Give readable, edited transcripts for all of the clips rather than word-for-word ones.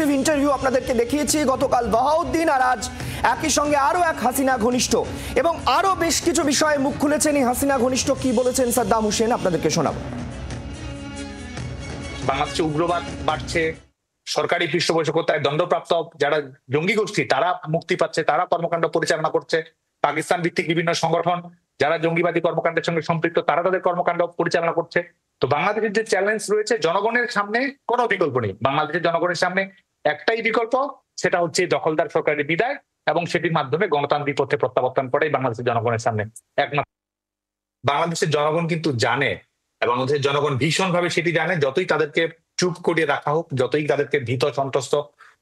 Exclusive interview আপনাদেরকে দেখিয়েছি গতকাল বাহাউদ্দিন, আর আজ একই সঙ্গে আরো এক হাসিনা ঘনিষ্ঠ এবং আরো বেশ কিছু বিষয়ে মুখ খুলেছেন এই হাসিনা ঘনিষ্ঠ। কি বলেছেন সাদ্দাম হোসেন আপনাদেরকে শোনাবো। বাংলাদেশে উগ্রবাদ বাড়ছে, সরকারি পৃষ্ঠপোষকতায় দণ্ডপ্রাপ্ত যারা জঙ্গি গোষ্ঠী তারা মুক্তি পাচ্ছে, তারা কর্মকাণ্ড পরিচালনা করছে। পাকিস্তান ভিত্তিক বিভিন্ন সংগঠন যারা জঙ্গিবাদী কর্মকাণ্ডের সঙ্গে সম্পৃক্ত তারা তাদের কর্মকাণ্ড পরিচালনা করছে। তো বাংলাদেশের যে চ্যালেঞ্জ রয়েছে, জনগণের সামনে কোনো বিকল্প নেই। বাংলাদেশের জনগণের সামনে একটাই বিকল্প, সেটা হচ্ছে দখলদার সরকারের বিদায় এবং সেটির মাধ্যমে গণতান্ত্রিক পথে প্রত্যাবর্তন করাই বাংলাদেশের জনগণের সামনে একমাত্র। বাংলাদেশের জনগণ কিন্তু জানে এবং বাংলাদেশের জনগণ ভীষণভাবে সেটি জানে, যতই তাদেরকে চুপ করিয়ে রাখা হোক, যতই তাদেরকে ভীত সন্ত্রস্ত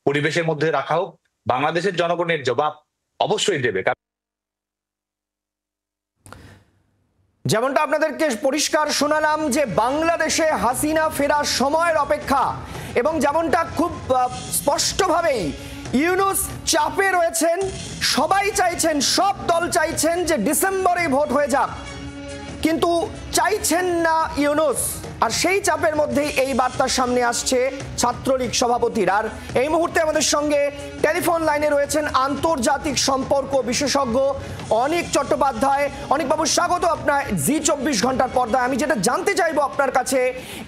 পরিবেশের মধ্যে রাখা হোক, বাংলাদেশের জনগণের জবাব অবশ্যই দেবে। যেমনটা আপনাদেরকে পরিষ্কার শোনালাম যে বাংলাদেশে হাসিনা ফেরার সময়ের অপেক্ষা, এবং যেমনটা খুব স্পষ্টভাবেই ইউনূস চাপে রয়েছেন। সবাই চাইছেন, সব দল চাইছেন যে ডিসেম্বরে ভোট হয়ে যাক, কিন্তু চাইছেন না ইউনূস। আর সেই চাপের মধ্যেই এই বার্তার সামনে আসছে ছাত্রলীগ সভাপতির। আর এই মুহূর্তে আমাদের সঙ্গে টেলিফোন লাইনে রয়েছেন আন্তর্জাতিক সম্পর্ক বিশেষজ্ঞ অনিক চট্টোপাধ্যায়। অনিকবাবু, স্বাগত আপনার জি24 ঘন্টার পর্দায়। আমি যেটা জানতে চাইবো আপনার কাছে,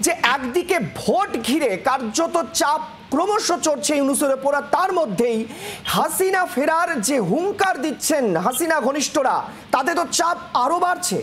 যে একদিকে ভোট ঘিরে কার্যত চাপ ক্রমশ চড়ছে ইউনূসের উপর, তার মধ্যেই হাসিনা ফেরার যে হুঙ্কার দিচ্ছেন হাসিনা ঘনিষ্ঠরা, তাতে তো চাপ আরো বাড়ছে।